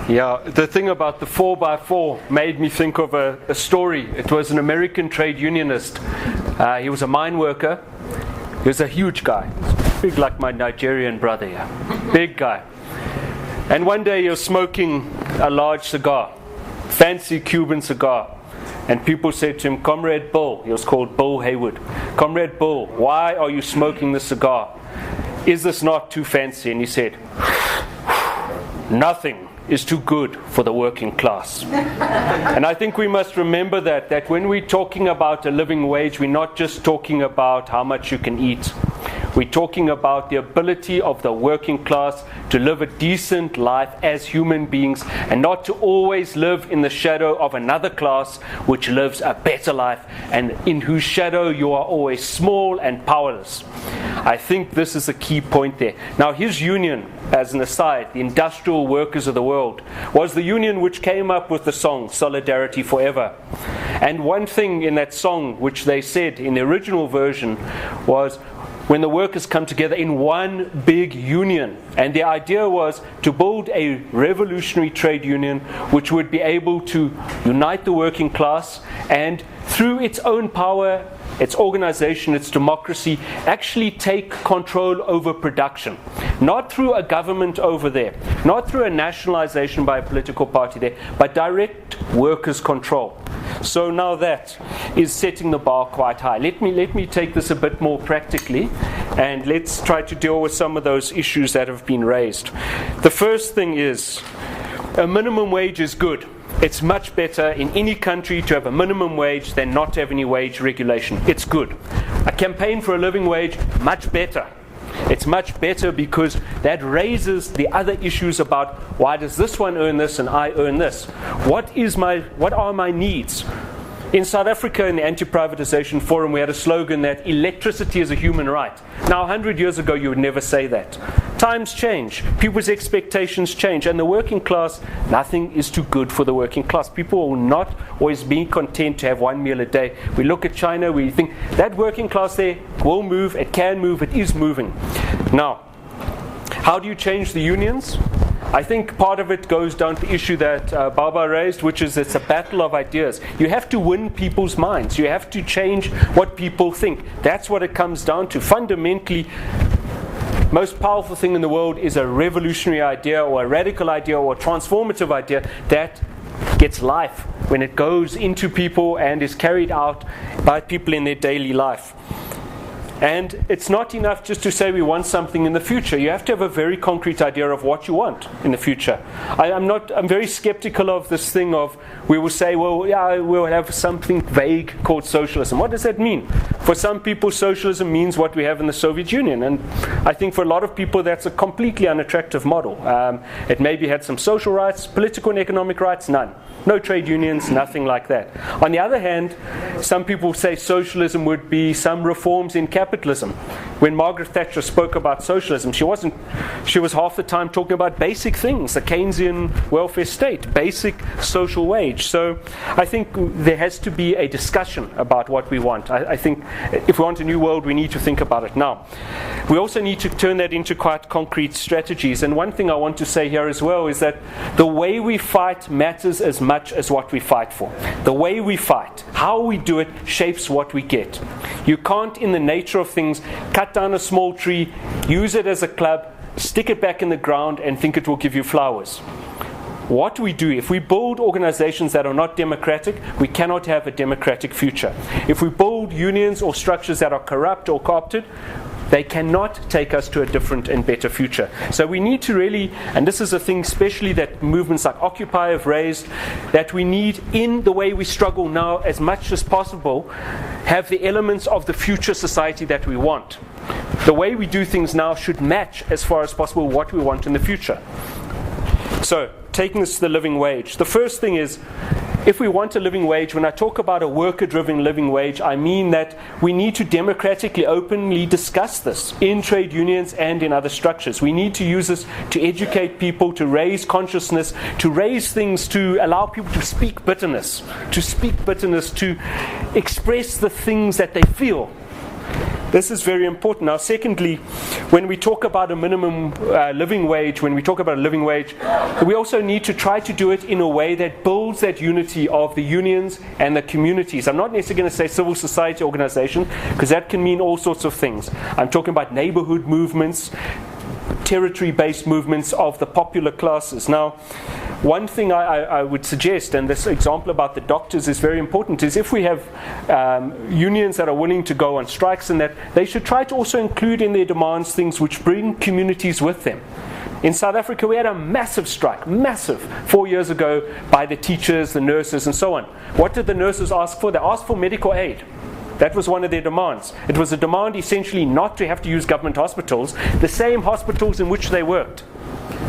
Yeah, the thing about the 4x4 made me think of a story. It was an American trade unionist. He was a mine worker. He was a huge guy, big like my Nigerian brother here, big guy. And one day he was smoking a large cigar, fancy Cuban cigar. And people said to him, Comrade Bill, he was called Bill Hayward, Comrade Bill, why are you smoking this cigar? Is this not too fancy? And he said, nothing is too good for the working class. And I think we must remember that when we're talking about a living wage, we're not just talking about how much you can eat. We're talking about the ability of the working class to live a decent life as human beings and not to always live in the shadow of another class which lives a better life and in whose shadow you are always small and powerless. I think this is a key point there. Now his union, as an aside, the Industrial Workers of the World, was the union which came up with the song Solidarity Forever. And one thing in that song which they said in the original version was, when the workers come together in one big union. And the idea was to build a revolutionary trade union which would be able to unite the working class and through its own power, its organization, its democracy, actually take control over production. Not through a government over there, not through a nationalization by a political party there, but direct workers' control. So now that is setting the bar quite high. Let me take this a bit more practically, and let's try to deal with some of those issues that have been raised. The first thing is, a minimum wage is good. It's much better in any country to have a minimum wage than not to have any wage regulation. It's good. A campaign for a living wage, much better. It's much better because that raises the other issues about why does this one earn this and I earn this? What are my needs? In South Africa, in the Anti-Privatization Forum, we had a slogan that electricity is a human right. Now, 100 years ago, you would never say that. Times change. People's expectations change. And the working class, nothing is too good for the working class. People will not always be content to have one meal a day. We look at China, we think that working class there will move, it can move, it is moving. Now, how do you change the unions? I think part of it goes down to the issue that Baba raised, which is it's a battle of ideas. You have to win people's minds. You have to change what people think. That's what it comes down to. Fundamentally, most powerful thing in the world is a revolutionary idea or a radical idea or a transformative idea that gets life when it goes into people and is carried out by people in their daily life. And it's not enough just to say we want something in the future. You have to have a very concrete idea of what you want in the future. I'm very skeptical of this thing of we will say, well, yeah, we'll have something vague called socialism. What does that mean? For some people, socialism means what we have in the Soviet Union. And I think for a lot of people, that's a completely unattractive model. It maybe had some social rights, political and economic rights, none. No trade unions, nothing like that. On the other hand, some people say socialism would be some reforms in capitalism. When Margaret Thatcher spoke about socialism, she was half the time talking about basic things, the Keynesian welfare state, basic social wage. So I think there has to be a discussion about what we want. I think if we want a new world, we need to think about it now. We also need to turn that into quite concrete strategies. And one thing I want to say here as well is that the way we fight matters as much as what we fight for. The way we fight, how we do it, shapes what we get. You can't, in the nature of things, cut down a small tree, use it as a club, stick it back in the ground and think it will give you flowers. What we do, if we build organizations that are not democratic, we cannot have a democratic future. If we build unions or structures that are corrupt or co-opted, they cannot take us to a different and better future. So we need to really, and this is a thing especially that movements like Occupy have raised, that we need, in the way we struggle now, as much as possible, have the elements of the future society that we want. The way we do things now should match, as far as possible, what we want in the future. So, taking this to the living wage. The first thing is, if we want a living wage, when I talk about a worker-driven living wage, I mean that we need to democratically, openly discuss this in trade unions and in other structures. We need to use this to educate people, to raise consciousness, to raise things, to allow people to speak bitterness, to express the things that they feel. This is very important. Now, secondly, when we talk about a minimum living wage, we also need to try to do it in a way that builds that unity of the unions and the communities. I'm not necessarily going to say civil society organization, because that can mean all sorts of things. I'm talking about neighborhood movements, territory-based movements of the popular classes. Now, one thing I would suggest, and this example about the doctors is very important, is if we have unions that are willing to go on strikes, and that they should try to also include in their demands things which bring communities with them. In South Africa, we had a massive strike, 4 years ago, by the teachers, the nurses, and so on. What did the nurses ask for? They asked for medical aid. That was one of their demands. It was a demand essentially not to have to use government hospitals, the same hospitals in which they worked.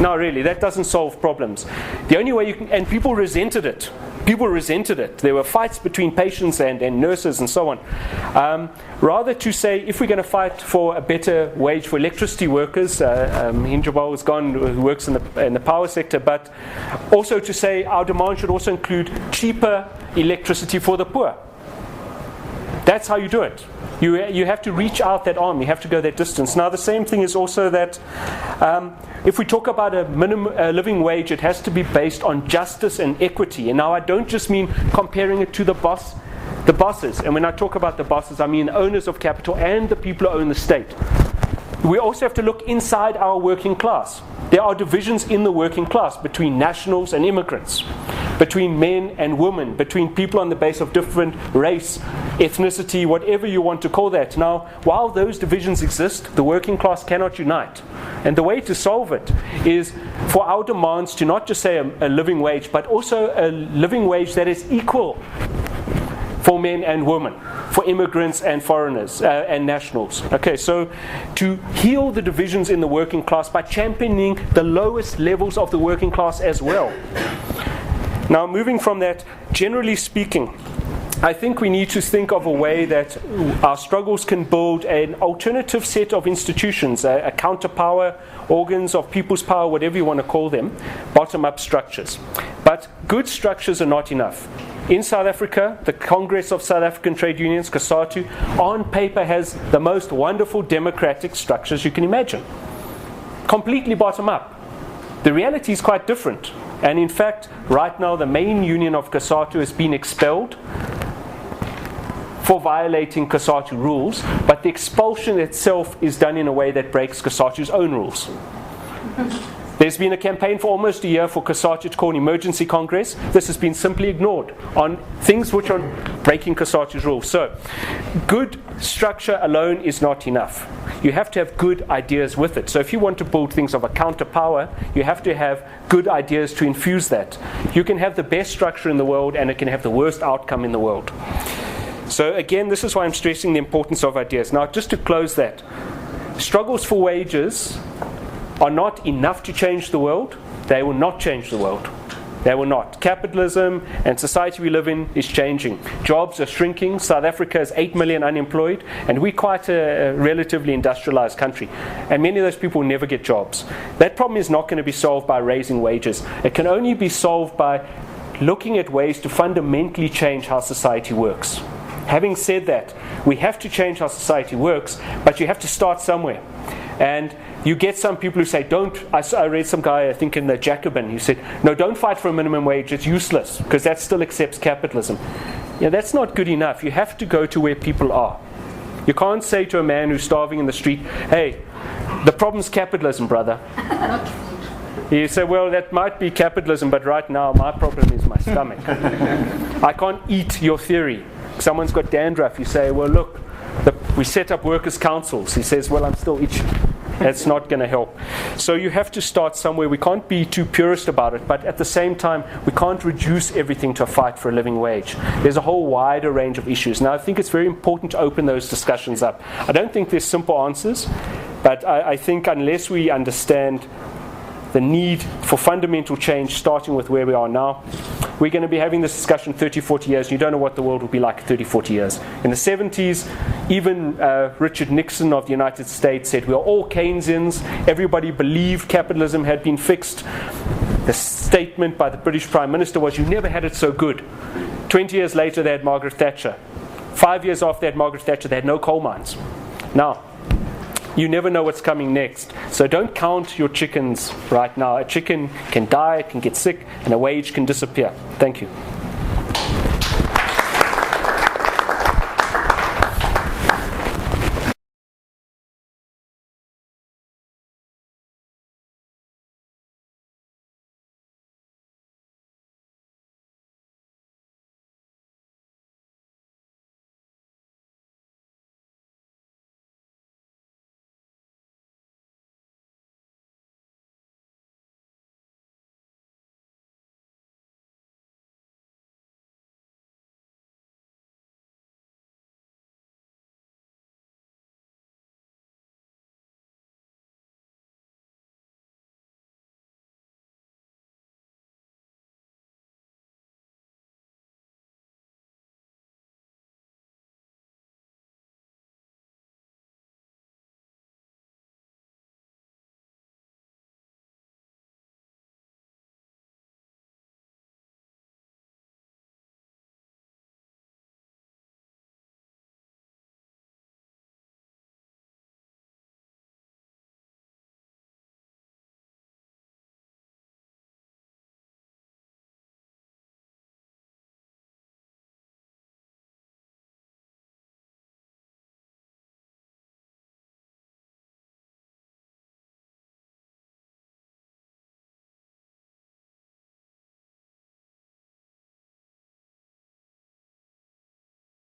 No, really, that doesn't solve problems. The only way you can, and people resented it. There were fights between patients and nurses and so on. Rather to say, if we're going to fight for a better wage for electricity workers, Hinjabal is gone, who works in the power sector, but also to say our demand should also include cheaper electricity for the poor. That's how you do it. You have to reach out that arm. You have to go that distance. Now, the same thing is also that if we talk about a minimum living wage, it has to be based on justice and equity. And now I don't just mean comparing it to the bosses. And when I talk about the bosses, I mean owners of capital and the people who own the state. We also have to look inside our working class. There are divisions in the working class between nationals and immigrants, between men and women, between people on the basis of different race, ethnicity, whatever you want to call that. Now, while those divisions exist, the working class cannot unite. And the way to solve it is for our demands to not just say a living wage, but also a living wage that is equal for men and women, for immigrants and foreigners and nationals. Okay, so to heal the divisions in the working class by championing the lowest levels of the working class as well. Now, moving from that, generally speaking, I think we need to think of a way that our struggles can build an alternative set of institutions, a counterpower, organs of people's power, whatever you want to call them, bottom-up structures. But good structures are not enough. In South Africa, the Congress of South African Trade Unions, COSATU, on paper has the most wonderful democratic structures you can imagine. Completely bottom-up. The reality is quite different. And in fact, right now, the main union of COSATU has been expelled for violating COSATU rules, but the expulsion itself is done in a way that breaks COSATU's own rules. There's been a campaign for almost a year for COSATU to call an emergency congress. This has been simply ignored on things which are breaking COSATU's rules. So, good structure alone is not enough. You have to have good ideas with it. So if you want to build things of a counterpower, you have to have good ideas to infuse that. You can have the best structure in the world and it can have the worst outcome in the world. So again, this is why I'm stressing the importance of ideas. Now, just to close that, struggles for wages are not enough to change the world. They will not change the world. They will not. Capitalism and society we live in is changing. Jobs are shrinking. South Africa has 8 million unemployed, and we're quite a relatively industrialized country. And many of those people will never get jobs. That problem is not going to be solved by raising wages. It can only be solved by looking at ways to fundamentally change how society works. Having said that, we have to change how society works, but you have to start somewhere. And you get some people who say, I read some guy, I think in the Jacobin, who said, no, don't fight for a minimum wage, it's useless, because that still accepts capitalism. Yeah, that's not good enough. You have to go to where people are. You can't say to a man who's starving in the street, hey, the problem's capitalism, brother. You say, well, that might be capitalism, but right now my problem is my stomach. I can't eat your theory. Someone's got dandruff. You say, well, look, we set up workers' councils. He says, well, I'm still itching. That's not going to help. So you have to start somewhere. We can't be too purist about it, but at the same time, we can't reduce everything to a fight for a living wage. There's a whole wider range of issues. Now, I think it's very important to open those discussions up. I don't think there's simple answers, but I think unless we understand the need for fundamental change, starting with where we are now, we're going to be having this discussion 30, 40 years, and you don't know what the world will be like in 30, 40 years. In the 70s, even Richard Nixon of the United States said, we are all Keynesians. Everybody believed capitalism had been fixed. The statement by the British Prime Minister was, you never had it so good. 20 years later, they had Margaret Thatcher. 5 years after they had Margaret Thatcher, they had no coal mines. Now, you never know what's coming next. So don't count your chickens right now. A chicken can die, it can get sick, and a wage can disappear. Thank you.